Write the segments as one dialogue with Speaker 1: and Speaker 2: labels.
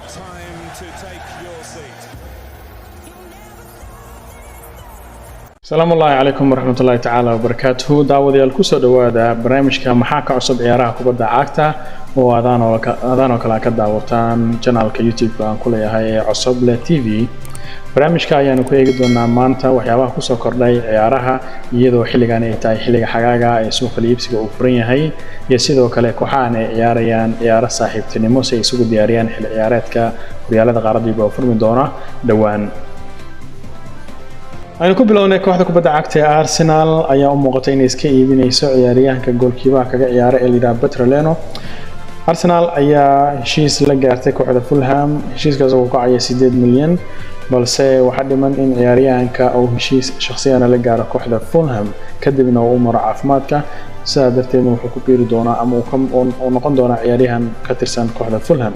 Speaker 1: time to take your seat.
Speaker 2: السلام الله عليكم ورحمة الله تعالى وبركاته. دعوة الكوسة دوادا برنامج كمحاكة عصب عيارها كبدا عاكتا وأذان وكلا كدعوتان جنال كيوتيوب عن كل هاي عصب لا تي في. برنامج كأيانو كيجدونا مانتا وحيابها كوسة كرداي عيارها يدو حلقان إيتاي حلقة حقاقا سوق اليبسي وفرين هاي يسيدو كلا كوحان عياريان عيار صاحب تنموسي سوق دياريان حل عياراتك وريالات غاردي بوفرمي دونا دوان. aynu ku bilownay kooxda kubadda cagta ee Arsenal ayaa u muuqatay inay iska iibinayso ciyaaryahanka goolkiibaha kaga ciyaara ee Liverpool Petroleno. Arsenal ayaa heshiis la gaartay kooxda Fulham, heshiiskaas oo ka cayay 8 milyan, balse waxa dhiman in ciyaaryahanka uu heshiis shakhsiyan la gaaro kooxda Fulham kadibna uu maro caafimaadka, sidaa darteed wuxuu ku biiri doonaa ama uu noqon doonaa ciyaaryahan ka tirsan kooxda Fulham.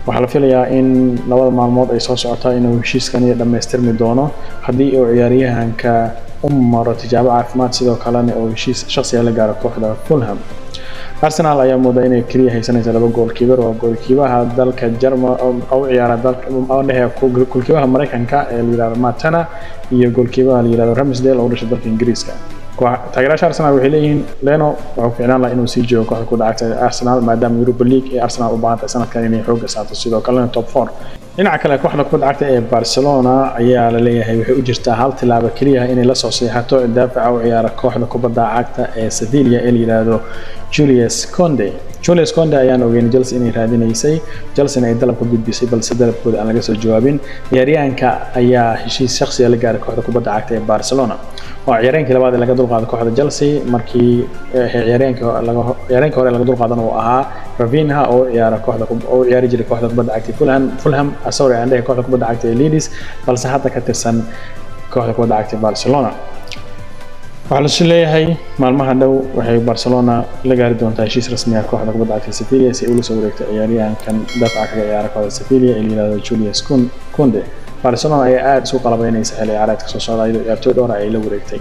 Speaker 2: waxaa la filayaa in labada maalmood ay soo socotaa inuu heshiiskan dhammaystirmi doono haddii uu ciyaaryahanka u maro tijaabo caafimaad sidoo kalena uu heshiis shakhsiya la gaaro kooxda Fulham. Arsenal ayaa moodaa inay kaliya haysanayso laba goolkiibar oo goolkiibaha dalka Jarmal oo ciyaara dalka goolkiibaha Mareykanka ee la yiraahdo Matana iyo goolkiibaha la yiraahdo Ramsdale oo dhashay dalka Ingiriiska. taageerayaasha Arsenal waxay leeyihiin Leno wuxuu ficnaan lahaa inuu sii joogo kooxda kubadda cagta Arsenal maadaama Europa League ee Arsenal u baahan tahay sanadkan inay xoog saarto sidoo kalena top 4. dhinaca kale kooxda kubadda cagta ee Barcelona ayaa la leeyahay waxay u jirtaa hal tilaabo kaliya inay la soo saxiixato daafaca u ciyaara kooxda kubadda cagta ee Sevilla ee la yiraahdo Julius Koundé ayaan ogeyn Chelsea inay raadinaysay, Chelsea ay dalab ku gudbisay balse dalabkooda aan laga soo jawaabin. ciyaaryahanka ayaa heshiis shakhsi ah la gaaray kooxda kubadda cagta ee Barcelona. waa ciyaaryahankii labaad ee laga dulqaaday kooxda Chelsea markii ciyaaryahanka hore laga dulqaadan uu ahaa Rafinha oo ciyaari jiray kooxda kubadda cagta Fulham kooxda kubadda cagta ee Leeds balse hadda ka tirsan kooxda kubadda cagta ee Barcelona. waxaa la leeyahay maalmaha dhow waxay Barcelona la gaari doontaa heshiis rasmi ah kooxda kubadda cagta Sevilla si ay ula soo wareegto ciyaaryahankan daafaca kaga ciyaara kooxda Sevilla ee la yiraahdo Julius Koundé. Barcelona ayaa aad isu qalabaynaysa xilli ciyaareedka soo socda iyadoo ciyaartoy dhowr ay la wareegtay,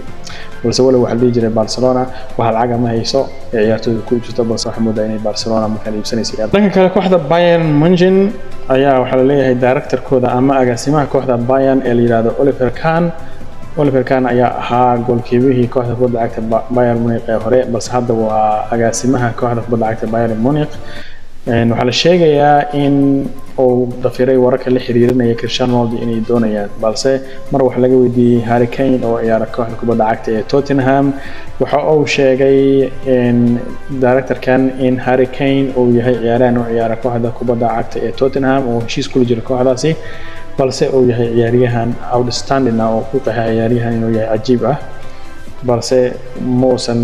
Speaker 2: balse wali waxa la dhihi jiray Barcelona waxa lacag ma hayso ee ciyaartoyda ku iibsato, balse waxa moodaa inay Barcelona markaa iibsanayso. dhanka kale kooxda Bayern Munchen ayaa waxa la leeyahay director-kooda ama agaasimaha kooxda Bayern ee la yiraahdo Oliver Kahn ayaa ahaa goolkiibihii kooxda kubadda cagta Bayern Munich ee hore, balse hadda waa agaasimaha kooxda kubadda cagta Bayern Munich. waxaa la sheegayaa in uu dafiray wararka la xiriirinaya Cristiano Ronaldo inay doonayaan, balse mar wax laga weydiiyay Harry Kane oo ciyaara kooxda kubadda cagta ee Tottenham waxa uu sheegay director-kan in Harry Kane uu yahay ciyaaryahan u ciyaara kooxda kubadda cagta ee Tottenham oo heshiis kula jira kooxdaasi, balse uu yahay ciyaaryahan outstanding oo ku qeexay ciyaaryahan inuu yahay cajiib ah, balse muusan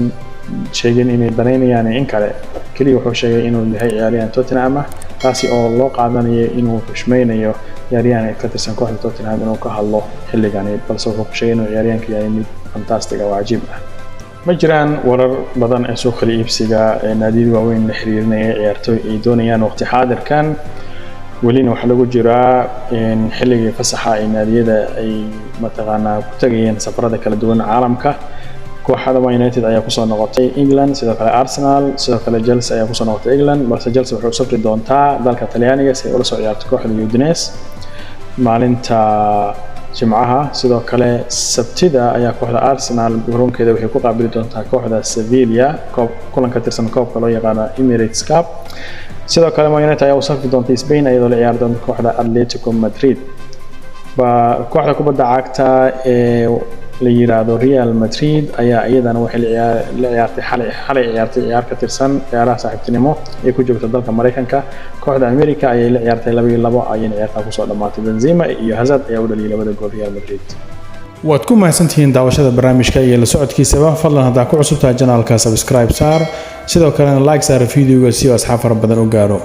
Speaker 2: sheegin inay daneynayaan in kale. kaliya wuxuu sheegay inuu yahay ciyaaryahan Tottenham ah, taasi oo loo qaadanayo inuu xushmaynayo ciyaaryahan ka tirsan kooxda Tottenham inuu ka hadlo xilligan, balse wuxuu sheegay inuu ciyaaryahanka yahay mid fantastic ah oo cajiib ah. ma jiraan warar badan ee suuqa iibsiga ee naadiyada waaweyn la xiriirinaya ciyaartoy ay doonayaan waqti xaadirkan. welina waxa lagu jiraa xilligii fasaxa ee naadiyada ay mataqaanaa ku tagayeen safarada kala duwan caalamka. kooxda Man United ayaa ku soo noqotay England, sidoo kale Arsenal, sidoo kale Chelsea ayaa ku soo noqotay England, balse Chelsea wuxuu safri doontaa dalka Talyaaniga si ay ula soo ciyaarto kooxda Udinese maalinta Jimcaha. sidoo kale Sabtida ayaa kooxda Arsenal garoonkeeda waxay ku qaabili doontaa kooxda Sevilla kulan ka tirsan koobka loo yaqaan Emirates Cup. sidoo kale Man United ayaa u safri doonta Spain iyadoo la ciyaari doonta kooxda Atletico Madrid. kooxda kubadda cagta ee la yiraahdo Real Madrid ayaa iyadana waxay la ciyaartay xalay ciyaar ka tirsan ciyaaraha saaxiibtinimo ee ku joogta dalka Mareykanka. kooxda America ayay la ciyaartay 2-2 ayay ciyaarta ku soo dhamaatay. Benzema iyo Hazard ayaa u dhaliyay labada gool Real Madrid. waad ku mahadsantihiin daawashada barnaamijka iyo la socodkiisa. fadlan hadaa ku cusubtahay channelka subscribe saar, sidoo kale like saar videoga si asxaab fara badan u gaaro.